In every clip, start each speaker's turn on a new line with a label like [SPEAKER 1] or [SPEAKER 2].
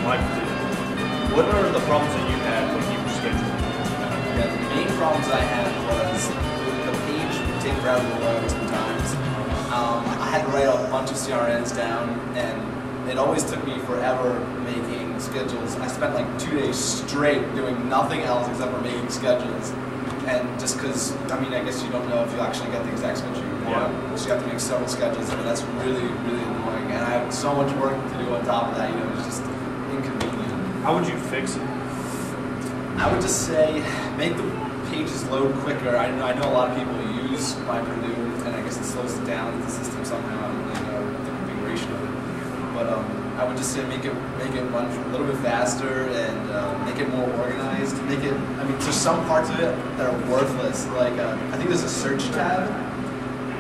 [SPEAKER 1] MyPurdue. What are the problems that you had when you were scheduling?
[SPEAKER 2] Yeah, the main problems I had was the page would take forever to load sometimes. I had to write a bunch of CRNs down, and it always took me forever making schedules. I spent like 2 days straight doing nothing else except for making schedules. And just because, I mean, I guess you don't know if you actually get the exact schedule you want. Yeah. So you have to make several schedules, but that's really, really annoying. And I have so much work to do on top of that, it's just inconvenient.
[SPEAKER 1] How would you fix it?
[SPEAKER 2] I would just say make the pages load quicker. I know a lot of people use MyPurdue, and I guess it slows it down in the system somehow. I don't really know the configuration of it. But I would just say make it run a little bit faster and make it more organized. There's some parts of it that are worthless. Like I think there's a search tab,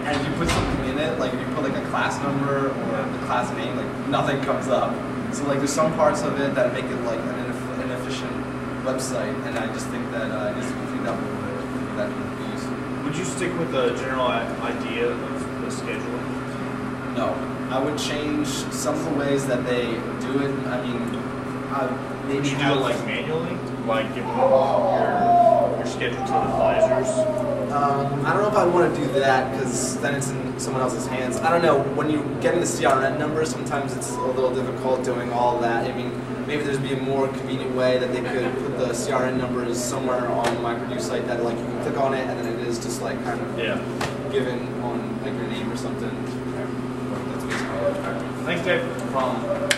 [SPEAKER 2] and if you put something in it, like if you put like a class number or the class name, like nothing comes up. So like there's some parts of it that make it like an inefficient website, and I just think that it needs to be cleaned up a little bit. That could be used.
[SPEAKER 1] Would you stick with the general idea of the scheduling?
[SPEAKER 2] No. I would change some of the ways that they do it. I mean, maybe
[SPEAKER 1] would you do it like manually, like giving your schedule to the advisors?
[SPEAKER 2] I don't know if I want to do that because then it's in someone else's hands. I don't know. When you get in the CRN number, sometimes it's a little difficult doing all that. I mean, maybe there'd be a more convenient way that they could put the CRN numbers somewhere on the MyPurdue site that like you can click on it and then it is just like kind of given on like your name or something.
[SPEAKER 1] Thanks, Dave.
[SPEAKER 2] No problem.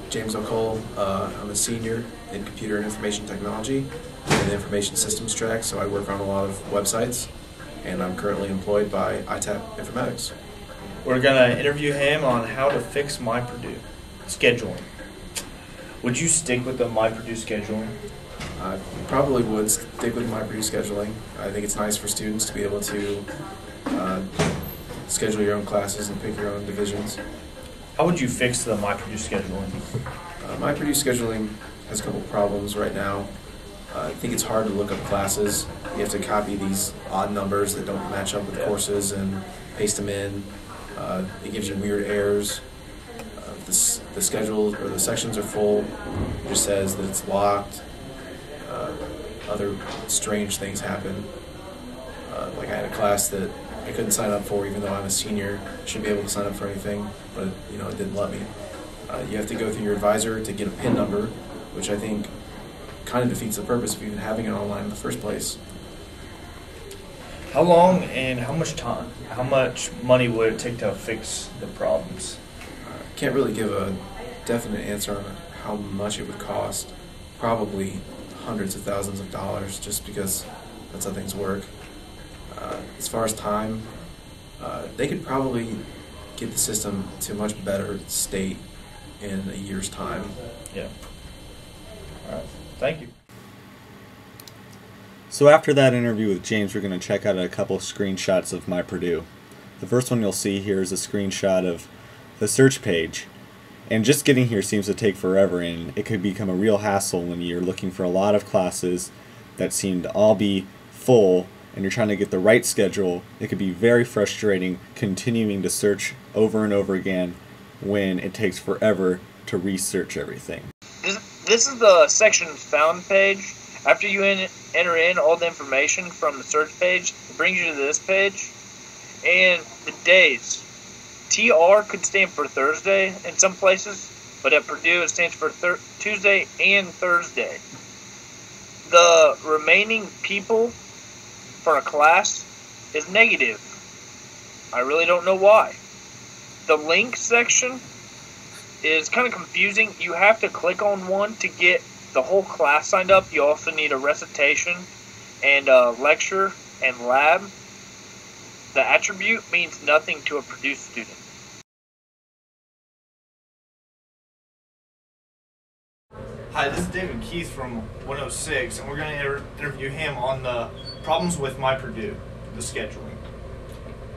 [SPEAKER 3] James O'Cole. I'm a senior in computer and information technology in the information systems track, so I work on a lot of websites, and I'm currently employed by ITAP Informatics.
[SPEAKER 1] We're going to interview him on how to fix MyPurdue scheduling. Would you stick with the MyPurdue scheduling?
[SPEAKER 3] I probably would stick with MyPurdue scheduling. I think it's nice for students to be able to schedule your own classes and pick your own divisions.
[SPEAKER 1] How would you fix the MyPurdue scheduling?
[SPEAKER 3] MyPurdue scheduling has a couple problems right now. I think it's hard to look up classes. You have to copy these odd numbers that don't match up with courses and paste them in. It gives you weird errors. The schedule or the sections are full. It just says that it's locked. Other strange things happen. Like I had a class that I couldn't sign up for, even though I'm a senior. I should be able to sign up for anything, but it didn't let me. You have to go through your advisor to get a PIN number, which I think kind of defeats the purpose of even having it online in the first place.
[SPEAKER 1] How long and how much time? How much money would it take to fix the problems?
[SPEAKER 3] I can't really give a definite answer on how much it would cost. Probably hundreds of thousands of dollars, just because that's how things work. As far as time, they could probably get the system to a much better state in a year's time.
[SPEAKER 1] Yeah. All right. Thank you.
[SPEAKER 4] So after that interview with James, we're going to check out a couple screenshots of MyPurdue. The first one you'll see here is a screenshot of the search page. And just getting here seems to take forever, and it could become a real hassle when you're looking for a lot of classes that seem to all be full and you're trying to get the right schedule. It could be very frustrating continuing to search over and over again when it takes forever to research everything.
[SPEAKER 5] This is the section found page. After you enter in all the information from the search page, it brings you to this page. And the days. TR could stand for Thursday in some places, but at Purdue it stands for Tuesday and Thursday. The remaining people for a class is negative. I really don't know why. The link section is kind of confusing. You have to click on one to get the whole class signed up. You also need a recitation and a lecture and lab. The attribute means nothing to a Purdue student.
[SPEAKER 1] Hi, this is David Keith from 106, and we're going to interview him on the problems with MyPurdue, the scheduling.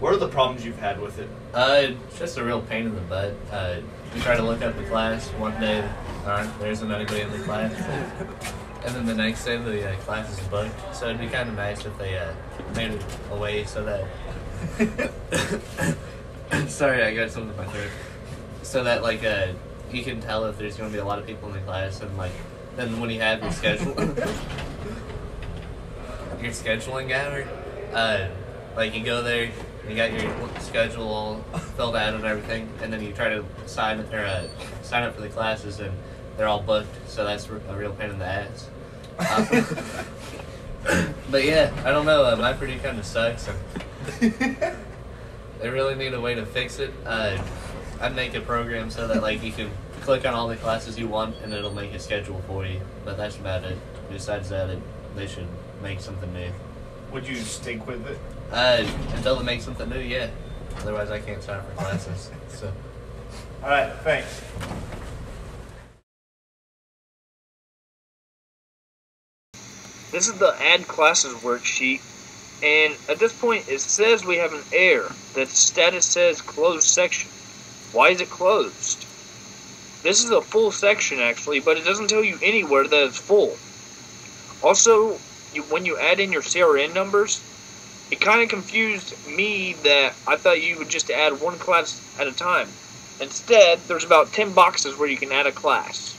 [SPEAKER 1] What are the problems you've had with it?
[SPEAKER 6] It's just a real pain in the butt. You try to look up the class one day, there isn't anybody in the class, and then the next day the class is booked. So it'd be kind of nice if they made it a way so that Sorry, I got something in my throat. So that like you can tell if there's going to be a lot of people in the class, and like then when you have your schedule, your scheduling hour, like you go there, you got your schedule all filled out and everything, and then you try to sign up for the classes, and they're all booked. So that's a real pain in the ass. But yeah, I don't know. MyPurdue kind of sucks. They really need a way to fix it. I'd make a program so that like you can click on all the classes you want and it'll make a schedule for you. But that's about it. Besides that, they should make something new.
[SPEAKER 1] Would you stick with it?
[SPEAKER 6] Until they make something new, yeah. Otherwise, I can't sign up for classes. So.
[SPEAKER 1] All right, thanks.
[SPEAKER 5] This is the add classes worksheet, and at this point it says we have an error that the status says closed section. Why is it closed? This is a full section actually, but it doesn't tell you anywhere that it's full. Also, when you add in your CRN numbers, it kind of confused me that I thought you would just add one class at a time. Instead, there's about 10 boxes where you can add a class.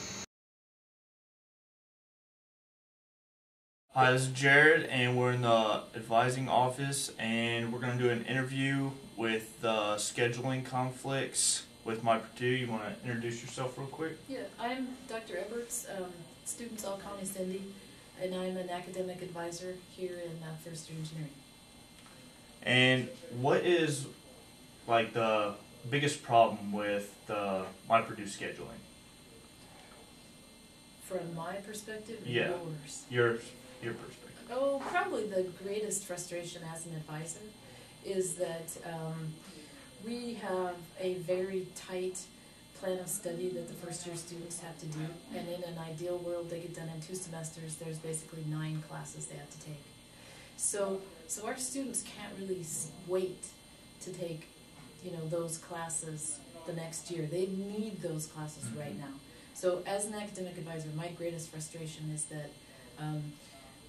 [SPEAKER 1] Hi, this is Jared, and we're in the advising office, and we're going to do an interview with scheduling conflicts with MyPurdue. You want to introduce yourself real quick?
[SPEAKER 7] Yeah, I'm Dr. Eberts. Students all call me Cindy, and I'm an academic advisor here in first year engineering.
[SPEAKER 1] And what is like the biggest problem with the MyPurdue scheduling?
[SPEAKER 7] From my perspective, or
[SPEAKER 1] Yeah.
[SPEAKER 7] yours?
[SPEAKER 1] Your perspective.
[SPEAKER 7] Oh, probably the greatest frustration as an advisor is that we have a very tight plan of study that the first year students have to do, and in an ideal world they get done in 2 semesters. There's basically 9 classes they have to take. So our students can't really wait to take, those classes the next year. They need those classes right now. So as an academic advisor, my greatest frustration is that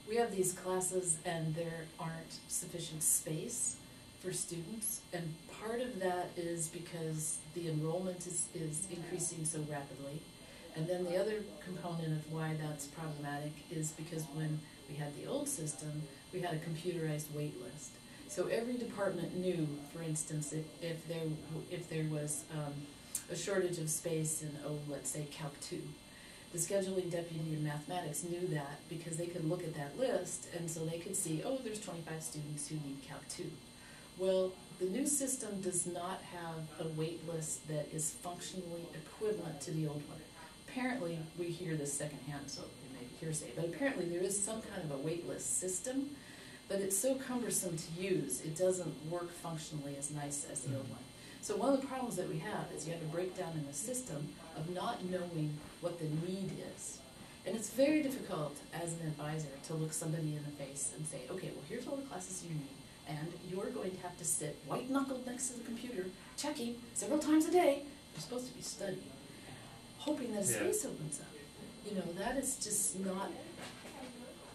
[SPEAKER 7] we have these classes and there aren't sufficient space for students, and part of that is because the enrollment is increasing so rapidly, and then the other component of why that's problematic is because when we had the old system, we had a computerized wait list. So every department knew, for instance, if there was a shortage of space in, let's say Calc 2, the scheduling deputy in mathematics knew that because they could look at that list, and so they could see, there's 25 students who need Calc 2. Well, the new system does not have a wait list that is functionally equivalent to the old one. Apparently, we hear this secondhand, so it may be hearsay, but apparently there is some kind of a wait list system, but it's so cumbersome to use, it doesn't work functionally as nice as the old one. So one of the problems that we have is you have a breakdown in the system of not knowing what the need is. And it's very difficult as an advisor to look somebody in the face and say, okay, well here's all the classes you need, and you're going to have to sit white-knuckled next to the computer, checking several times a day. You're supposed to be studying, hoping that a space opens up. That is just not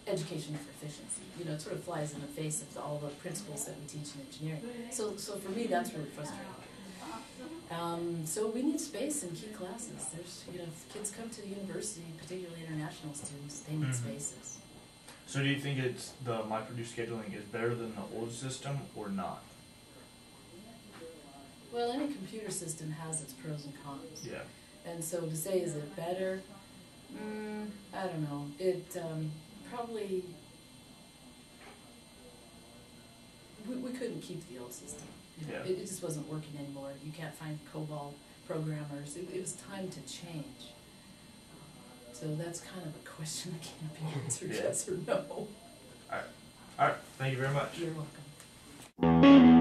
[SPEAKER 7] education for efficiency. It sort of flies in the face of all the principles that we teach in engineering. So for me, that's really frustrating. So we need space in key classes. There's, if kids come to the university, particularly international students, they need spaces.
[SPEAKER 1] So do you think the MyPurdue scheduling is better than the old system or not?
[SPEAKER 7] Well, any computer system has its pros and cons.
[SPEAKER 1] Yeah.
[SPEAKER 7] And so to say, is it better? I don't know. It probably, we couldn't keep the old system. It just wasn't working anymore. You can't find COBOL programmers. It was time to change. So that's kind of a question that can't be answered yes or no.
[SPEAKER 1] All right. Thank you very much.
[SPEAKER 7] You're welcome.